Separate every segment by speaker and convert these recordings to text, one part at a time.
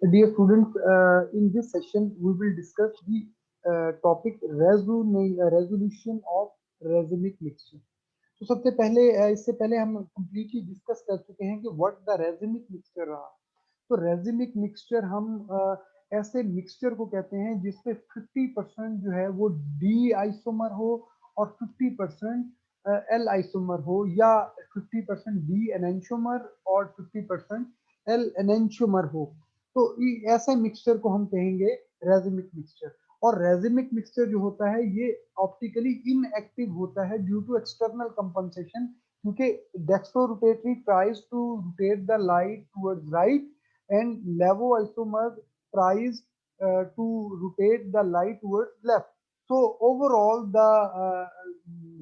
Speaker 1: Dear students, in this session we will discuss the topic resolution of racemic mixture. तो सबसे पहले इससे पहले हम completely डिस्कस कर चुके हैं कि व्हाट द रेजिमिक मिक्सचर रहा। तो रेजिमिक मिक्सचर हम ऐसे मिक्सचर को कहते हैं जिसमें 50% जो है वो डी आइसोमर हो और 50% एल आइसोमर हो, या 50% डी एनेंशियोमर और 50% एल एनेंशियोमर हो। तो ऐसे मिक्सचर को हम कहेंगे रेजिमिक मिक्सचर। और रेजिमिक मिक्सचर जो होता है ये ऑप्टिकली इनएक्टिव होता है ड्यू टू एक्सटर्नल कंपनसेशन, क्योंकि dextrorotatory tries to rotate the light towards right and levoisomer tries to rotate the light towards left. So overall the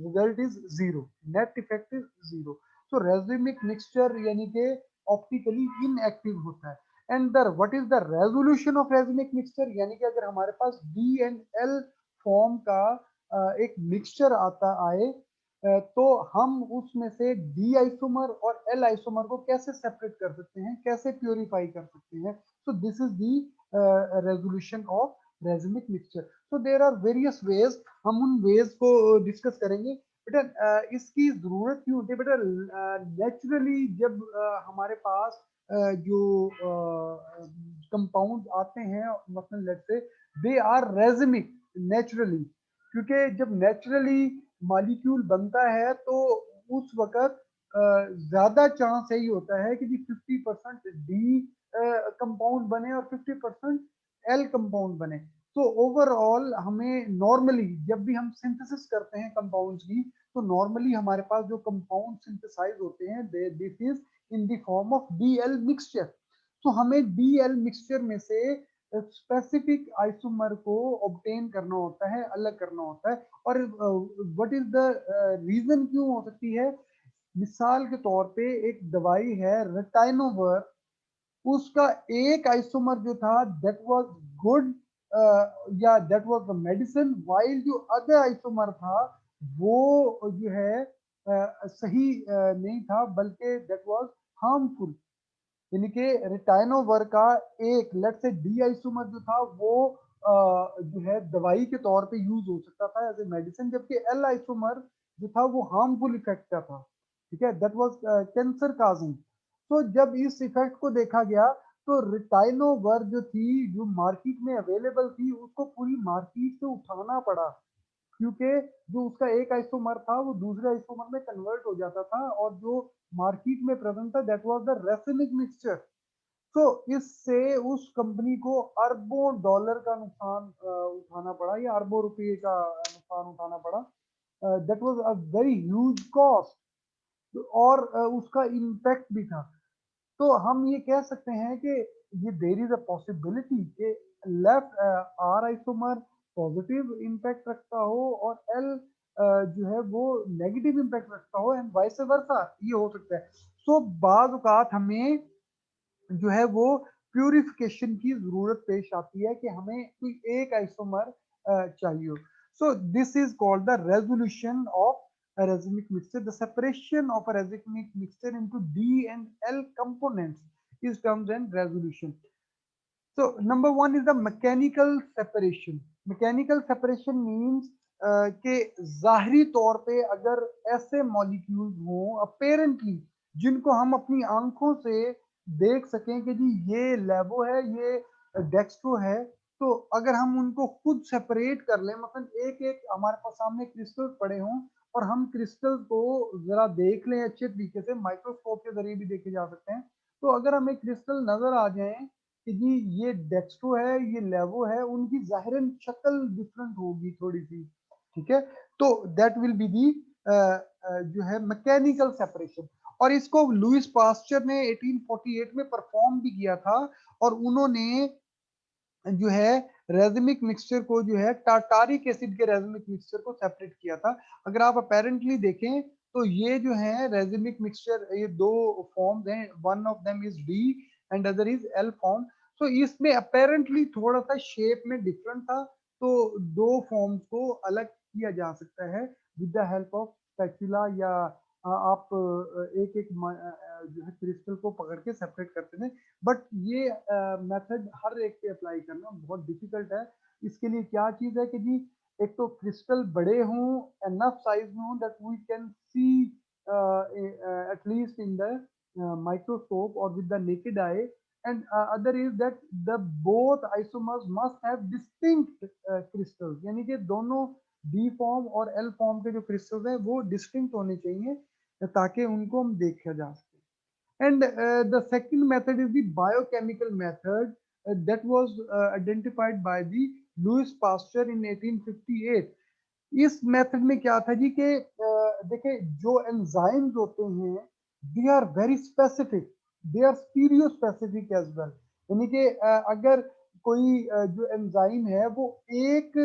Speaker 1: result is zero. Net effect is zero. So racemic mixture यानी कि optically inactive होता है। And the what is the resolution of racemic mixture? यानी कि अगर हमारे पास D and L form का एक मिक्सचर आता आए, तो हम उसमें से डी आइसोमर और एल आइसोमर को कैसे सेपरेट कर सकते हैं, कैसे प्योरीफाई कर सकते हैं। So this is the resolution of racemic mixture. So there are various ways, हम उन वेज को डिस्कस करेंगे। बेटा इसकी जरूरत क्यों होती है? बेटा नेचुरली जब हमारे पास जो कंपाउंड आते हैं, मतलब let's say they are रेजिमिक naturally, क्योंकि जब नेचुरली मॉलिक्यूल बनता है तो उस वक्त ज्यादा चांस यही होता है कि जी 50% डी कंपाउंड बने और 50% एल कंपाउंड बने। तो ओवरऑल हमें नॉर्मली जब भी हम सिंथेसिस करते हैं कंपाउंड्स की, तो नॉर्मली हमारे पास जो कंपाउंड सिंथेसाइज होते हैं this is in the form of D L mixture. तो हमें डी एल मिक्सचर में से स्पेसिफिक आइसोमर को ऑब्टेन करना होता है, अलग करना होता है। और व्हाट इज द रीजन क्यों हो सकती है? मिसाल के तौर पे एक दवाई है रेटाइनोवर, उसका एक आइसोमर जो था दैट वाज गुड, या that was the medicine, while जो अदर आइसोमर था वो जो है सही नहीं था, बल्कि दैट वाज हार्मफुल। यानी कि रिटाइनोवर का एक लेट से डी आइसोमर जो था वो जो है दवाई के तौर पे यूज हो सकता था एज ए मेडिसिन, जबकि एल आइसोमर जो था वो हार्मफुल इफेक्ट का था। ठीक है, दैट वाज कैंसर काजिंग। तो जब इस इफेक्ट को देखा गया तो रिटाइनोवर जो थी, जो मार्केट में अवेलेबल थी, उसको पूरी मार्केट से उठाना पड़ा, क्योंकि जो उसका एक आइसोमर था वो दूसरे आइसोमर में कन्वर्ट हो जाता था, और जो मार्केट में प्रेजेंट था दैट वाज द रेसिनिक मिक्सचर। तो इससे उस कंपनी को अरबों डॉलर का नुकसान उठाना पड़ा, या अरबों रुपए का नुकसान उठाना पड़ा। That was a very huge cost, और उसका इम्पैक्ट भी था। तो हम ये कह सकते हैं कि ये देयर इज अ पॉसिबिलिटी कि left or isomer positive impact रखता हो और एल जो है वो नेगेटिव इम्पैक्ट रखता हो, एंड वाइस वर्सा, ये हो सकता है। सो बाज औकात हमें जो है वो प्यूरिफिकेशन की जरूरत पेश आती है कि हमें कोई एक आइसोमर चाहिए हो। सो this is called the resolution of a racemic mixture. The separation of a racemic mixture into D and L components is termed as resolution. So number one is the mechanical separation. Mechanical separation means कि जाहरी तौर पे अगर ऐसे molecules हों apparently जिनको हम अपनी आंखों से देख सकें कि जी ये लेवो है, ये डेक्स्ट्रो है, तो अगर हम उनको खुद सेपरेट कर लें, मतलब एक एक हमारे पास सामने क्रिस्टल पड़े हों और हम क्रिस्टल को जरा देख लें अच्छे तरीके से, माइक्रोस्कोप के जरिए भी देखे जा सकते हैं। तो अगर हमें क्रिस्टल नजर आ जाए कि जी ये डेक्स्ट्रो है, ये लेवो है, उनकी जाहिरन शक्ल डिफरेंट होगी थोड़ी सी। ठीक है, तो दैट विल बी दी जो है मैकेनिकल सेपरेशन। और इसको लुइस पास्चर ने 1848 में परफॉर्म भी किया था, और उन्होंने जो है रेजिमिक मिक्सचर को जो है टाटारिक एसिड के रेजिमिक मिक्सचर को सेपरेट किया था। अगर आप अपेरेंटली देखें तो ये जो है रेजिमिक मिक्सचर, ये दो फॉर्म्स हैं, one of them is D and other is L form. तो इसमें अपेरेंटली थोड़ा सा शेप में डिफरेंट था, तो दो फॉर्म्स को अलग किया जा सकता है with the help of spatula या आप एक एक जो है क्रिस्टल को पकड़ के सेपरेट करते थे, बट ये मेथड हर एक पे अप्लाई करना बहुत डिफिकल्ट है। इसके लिए क्या चीज़ है कि जी एक तो क्रिस्टल बड़े हों, एनफ साइज में हों that we can see at least in the microscope or with the naked eye, and other is that the both isomers must have distinct crystals, यानी कि दोनों डी फॉर्म और एल फॉर्म के जो क्रिस्टल्स हैं वो डिस्टिंक्ट होने चाहिए ताकि उनको हम देखा जा सके। And the second method is the biochemical method that was identified by the Louis Pasteur in 1858। इस मेथड में क्या था जी कि देखिए जो एंजाइम्स होते हैं they are very specific, they are stereo specific as well, यानी कि अगर कोई जो एंजाइम है वो एक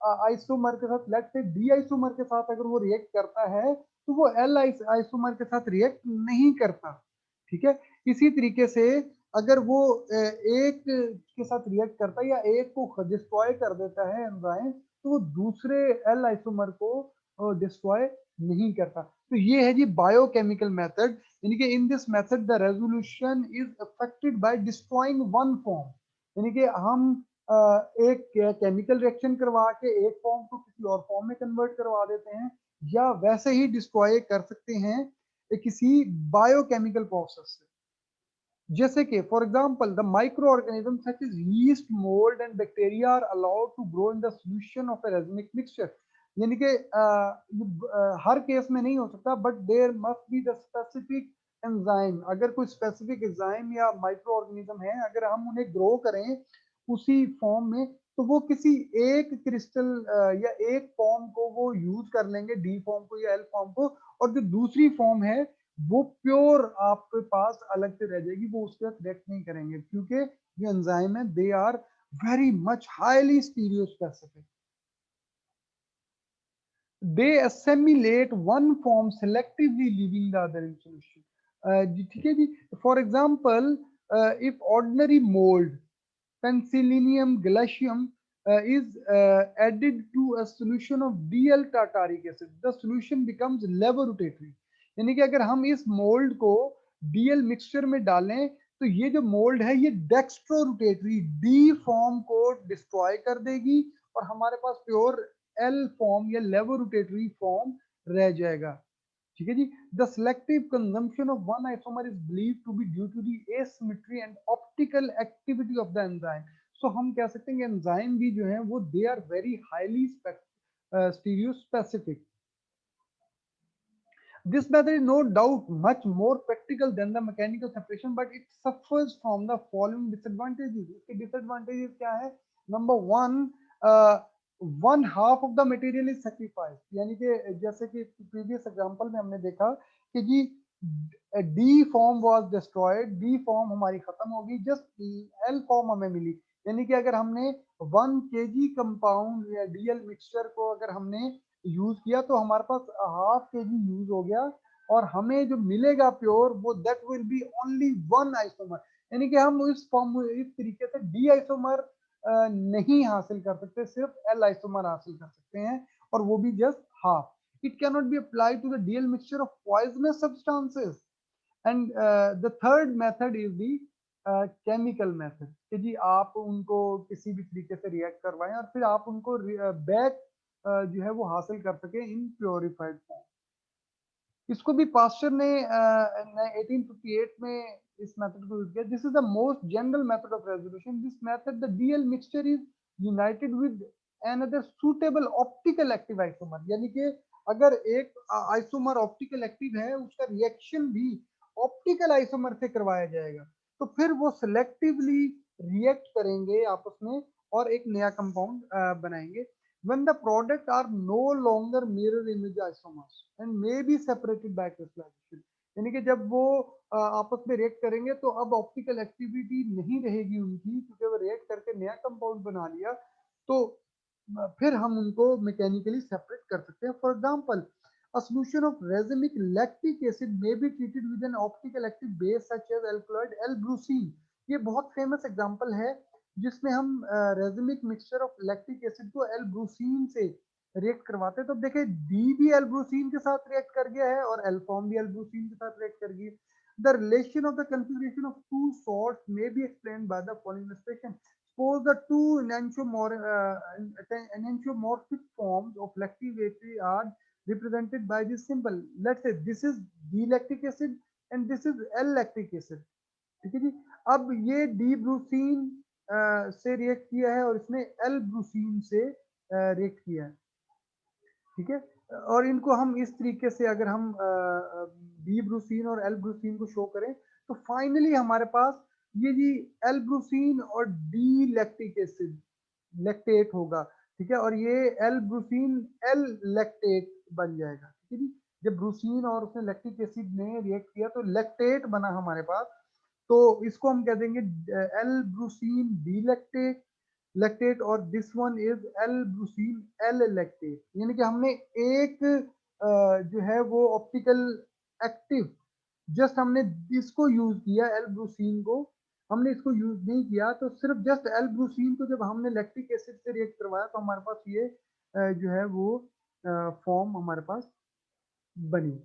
Speaker 1: आइसोमर के साथ, लेट्स से डी आइसोमर के साथ अगर वो रिएक्ट करता है तो वो एल आइसोमर के साथ रिएक्ट नहीं करता, ठीक है। इसी तरीके से अगर वो एक के साथ रिएक्ट करता है या एक को डिस्ट्रॉय कर देता है एंजाइम, तो वो दूसरे एल आइसोमर को डिस्ट्रॉय नहीं करता। तो ये है जी बायोकेमिकल मेथड, यानी कि in this method the resolution is affected by destroying one form, यानी कि हम एक केमिकल रिएक्शन करवा के एक फॉर्म को किसी और फॉर्म में कन्वर्ट करवा देते हैं, या वैसे ही डिस्ट्रॉय कर सकते हैं किसी बायोकेमिकल प्रोसेस से। जैसे कि for example the micro organism such is yeast, mould and bacteria are allowed to grow in the solution of a racemic mixture, यानी कि हर केस में नहीं हो सकता, but there must be the specific enzyme, अगर कोई स्पेसिफिक एंजाइम या माइक्रो ऑर्गेनिज्म है अगर हम उन्हें ग्रो करें उसी फॉर्म में, तो वो किसी एक क्रिस्टल या एक फॉर्म को वो यूज कर लेंगे, डी फॉर्म को या एल फॉर्म को, और जो दूसरी फॉर्म है वो प्योर आपके पास अलग से रह जाएगी, वो उसके साथ रिएक्ट नहीं करेंगे, क्योंकि जो एंजाइम है they are very much highly stereo specific. They assimilate one form selectively leaving the other in solution। जी ठीक है जी। For example if ordinary mould penicillium glacium is added to a solution of DL tartaric acid, the solution becomes levorotatory, यानी कि अगर हम इस mould को DL मिक्सचर में डालें तो ये जो मोल्ड है ये डेक्स्ट्रोरोटेटरी डी फॉर्म को डिस्ट्रॉय कर देगी और हमारे पास प्योर एल फॉर्म या लेवोरोटेटरी फॉर्म रह जाएगा, ठीक है जी। The selective consumption of one isomer is believed to be due to the asymmetry and optical activity of the enzyme. So हम कह सकते हैं कि एंजाइम भी जो है वो they are very highly stereo specific. This method is no doubt much more practical than the mechanical separation, but it suffers from the following disadvantages। इसके disadvantages क्या है? Number one, uh, one half of the material is sacrificed, यानी कि जैसे कि previous example में हमने देखा कि G D form was destroyed, D form हमारी खत्म होगी, जस्ट एल फॉर्म हमें मिली, यानी कि अगर हमने 1 kg कंपाउंड या डीएल मिक्सचर को अगर हमने यूज किया तो हमारे पास ½ kg यूज हो गया, और हमें जो मिलेगा प्योर वो that will be only one isomer, यानी कि हम इस फॉर्म इस तरीके से डी आइसोमर नहीं हासिल कर सकते, सिर्फ एल आइसोमर हासिल कर सकते हैं, और वो भी just half. It can not be applied to the DL mixture of poisonous substances. And the third method is the chemical method, कि जी आप उनको किसी भी तरीके से रिएक्ट करवाएं और फिर आप उनको बैक जो है वो हासिल कर सके इन प्योरिफाइड फॉर्म। इसको भी पास्चर ने 1858 में इस मेथड को यूज किया। This is the most general method of resolution. This method the DL mixture is United with another suitable optical active isomer, यानी कि अगर एक आइसोमर ऑप्टिकल एक्टिव है उसका रिएक्शन भी ऑप्टिकल आइसोमर से करवाया जाएगा, तो फिर वो सिलेक्टिवली रिएक्ट करेंगे आपस में और एक नया कंपाउंड बनाएंगे। when the product are no longer mirror image isomers and may be separated by crystallization, यानी कि जब वो आपस में रिएक्ट करेंगे तो अब ऑप्टिकल एक्टिविटी नहीं रहेगी उनकी, क्योंकि वो रिएक्ट करके नया कंपाउंड बना लिया, तो फिर हम उनको मैकेनिकली सेपरेट कर सकते हैं। For example a solution of racemic lactic acid may be treated with an optical active base such as alkaloid L-brucine। ये बहुत फेमस एग्जांपल है जिसमें हम racemic mixture of lactic acid को एल ब्रूसीन से रिएक्ट करवाते हैं। तो देखिए डी भी एल ब्रूसीन के साथ रिएक्ट कर गया है और एल फॉर्म भी एल ब्रूसीन के साथ रिएक्ट कर गई। The relation of the configuration of two salts may be explained by the following illustration. Suppose the two enantiomorphic forms of lactic acid are represented by this symbol. Let's say this is D lactic acid and this is L lactic acid. ठीक है जी। अब ये D ब्रूसीन से react किया है और इसने L ब्रूसीन से रिएक्ट किया है। ठीक है। और इनको हम इस तरीके से अगर हम डी ब्रूसीन और एल ब्रूसीन को शो करें तो फाइनली हमारे पास ये जी एल ब्रूसीन और डी लैक्टिक एसिड लैक्टेट होगा। ठीक है। और ये एल ब्रूसीन एल लैक्टेट बन जाएगा। ठीक है जी। जब ब्रूसीन और उसने लैक्टिक एसिड ने रिएक्ट किया तो लैक्टेट बना हमारे पास। तो इसको हम कह देंगे L brucine D lactate lactate और this one is L brucine L lactate. यानी कि हमने एक जो है वो ऑप्टिकल एक्टिव जस्ट हमने इसको यूज किया एल ब्रूसीन को, हमने इसको यूज नहीं किया। तो सिर्फ जस्ट एल ब्रूसीन को जब हमने लैक्टिक एसिड से रिएक्ट करवाया तो हमारे पास ये जो है वो फॉर्म हमारे पास बनी।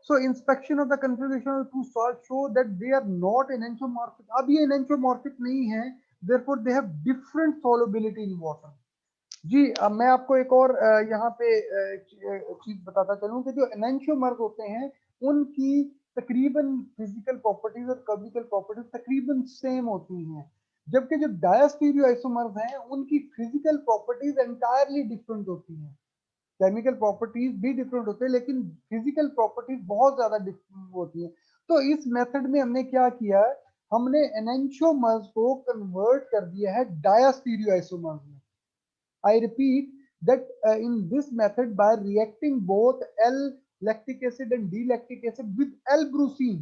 Speaker 1: So inspection of the configuration of the two salts show that they are not enantiomorphic. अब ये enantiomorphic नहीं है, therefore they have different solubility in water. जी अब मैं आपको एक और यहाँ पे चीज बताता चलूं कि जो एनेंशियोमर्स होते हैं उनकी तकरीबन फिजिकल प्रॉपर्टीज और केमिकल प्रॉपर्टीज तकरीबन सेम होती हैं, जबकि जो डायस्टीरियो आइसोमर्स हैं उनकी फिजिकल प्रॉपर्टीज एंटायरली डिफरेंट होती हैं। केमिकल प्रॉपर्टीज भी डिफरेंट होते हैं लेकिन फिजिकल प्रॉपर्टीज बहुत ज्यादा डिफरेंट होती हैं। तो इस मेथड में हमने क्या किया है, हमने एनेंशियोमर्स को कन्वर्ट कर दिया है डायस्टीरियो आइसोमर्स में। I repeat that in this method by reacting both L lactic acid and D lactic acid with L brucine,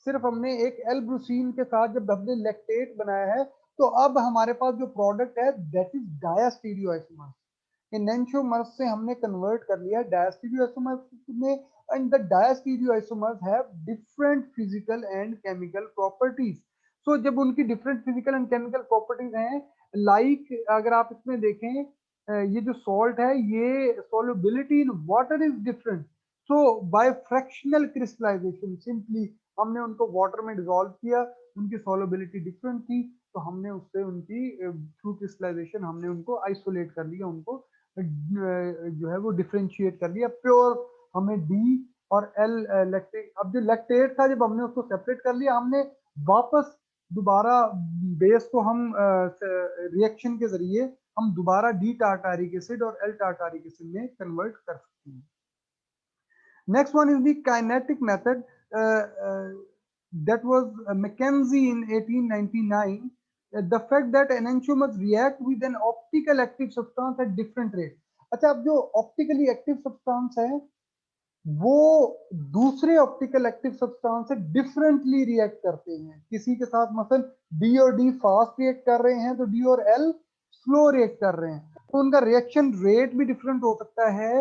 Speaker 1: सिर्फ हमने एक एल ब्रूसीन के साथ जब हमने लैक्टेट बनाया है तो अब हमारे पास जो प्रोडक्ट है that is diastereoisomers. Enantiomers से हमने कन्वर्ट कर लिया डायस्टीरियो आइसोमर्स में and the diastereoisomers have different physical and chemical properties. So जब उनकी different physical and chemical properties हैं लाइक अगर आप इसमें देखें ये जो सॉल्ट है ये solubility in water is different. So by fractional crystallization simply हमने उनको वाटर में डिसॉल्व किया, उनकी सॉलिबिलिटी डिफरेंट थी तो हमने उससे उनकी थ्रू क्रिस्टलाइजेशन हमने उनको आइसोलेट कर लिया, उनको जो है वो डिफरेंशिएट कर लिया। प्योर हमें डी और एल लैक्टेट, अब जो लैक्टेट था जब हमने उसको सेपरेट कर लिया हमने वापस दोबारा बेस को हम रिएक्शन के जरिए हम दोबारा डी टार्टारिक एसिड और एल टार्टारिक एसिड में कन्वर्ट कर सकते हैं। Next one is the kinetic method that was Mackenzie in 1899. The fact that enantiomers react with an optical active substance at different rates. अच्छा अब जो ऑप्टिकली एक्टिव सब्सटेंस है वो दूसरे ऑप्टिकल एक्टिव सब्सटेंस से डिफरेंटली रिएक्ट करते हैं। किसी के साथ मसलन डी और डी फास्ट रिएक्ट कर रहे हैं तो डी और एल स्लो रिएक्ट कर रहे हैं, तो उनका रिएक्शन रेट भी डिफरेंट हो सकता है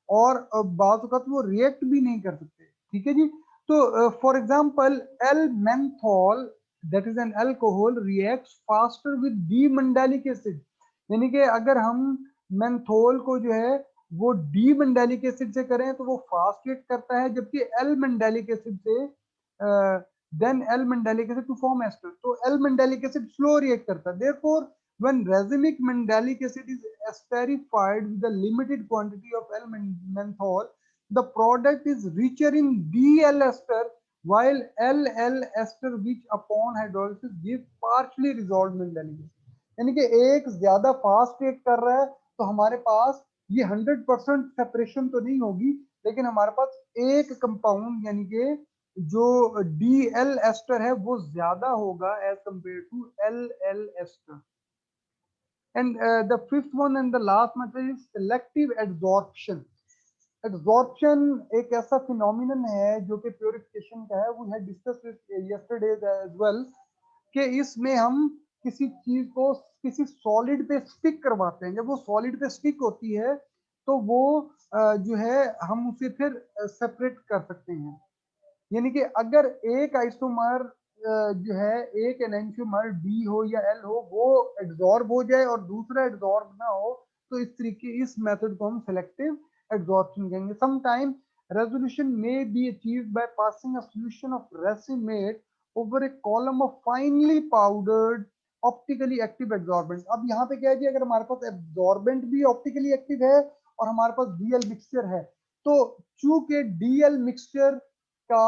Speaker 1: और बात वक्त वो रिएक्ट भी नहीं कर सकते। ठीक है जी। तो for example L menthol that is an alcohol reacts faster with D mandelic acid. यानी कि अगर हम मेंथोल को जो है वो डी मंडालिक एसिड से करें तो वो फास्ट रिएक्ट करता है, जबकि एल मंडालिक एसिड से then L mandelic acid to form ester तो L mandelic acid slow react करता है। Therefore when racemic mandelic acid is esterified with a limited quantity of L-menthol, the product is richer in DL ester, while LL ester, which upon hydrolysis gives partially resolved mandelic acid. यानी कि एक ज्यादा fast react कर रहा है तो हमारे पास ये 100% सेपरेशन तो नहीं होगी लेकिन हमारे पास एक कंपाउंड यानी कि जो DL एस्टर है वो ज्यादा होगा as compared to LL ester. And the fifth one and the last method is selective adsorption. Adsorption एक ऐसा फिनोमिनन है जो कि प्योरिफिकेशन का है, we had discussed it yesterday as well, कि इसमें हम किसी चीज को किसी सॉलिड पे स्टिक करवाते हैं। जब वो सॉलिड पे स्टिक होती है तो वो जो है हम उसे फिर सेपरेट कर सकते हैं। यानी कि अगर एक आइसोमर जो है एक एनेंशियोमर डी हो या एल हो वो एड्सॉर्ब हो जाए और दूसरा एड्सॉर्ब ना हो तो इस तरीके इस मेथड को हम सेलेक्टिव एब्जॉर्प्शन कहेंगे। Sometime resolution may be achieved by passing a solution of racemate over a column of finely powdered optically active absorbent. अब यहाँ पे क्या है जी, अगर हमारे पास एब्जॉर्बेंट भी ऑप्टिकली एक्टिव है और हमारे पास डीएल मिक्सचर है, तो चूंकि डीएल मिक्सचर का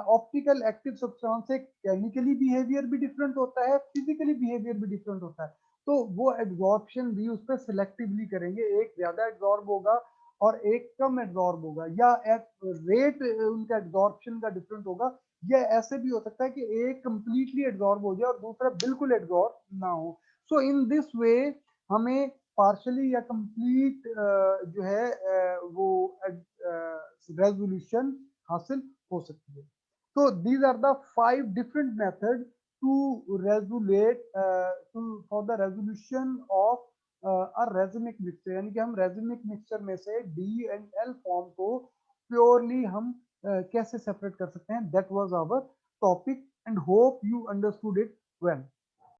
Speaker 1: ऑप्टिकल एक्टिव सब्सटेंस से केमिकली बिहेवियर भी डिफरेंट होता है, फिजिकली बिहेवियर भी डिफरेंट होता है, तो वो एब्जॉर्प्शन भी उस पर सिलेक्टिवली करेंगे। एक ज्यादा एब्जॉर्ब होगा और एक कम एब्जॉर्ब होगा, या रेट उनका एब्जॉर्प्शन का डिफरेंट होगा, या ऐसे भी हो सकता है कि एक कंप्लीटली एब्जॉर्ब हो जाए और दूसरा बिल्कुल एब्जॉर्ब ना हो। सो इन दिस वे हमें पार्शली या कंप्लीट जो है वो रेजोल्यूशन हासिल हो सकती है। तो these are the 5 different method to resolute for the resolution of racemic mixture, यानी कि हम रेजमिक मिक्सचर में से डी एंड एल फॉर्म को प्योरली हम कैसे सेपरेट कर सकते हैं। That was our topic and hope you understood it well.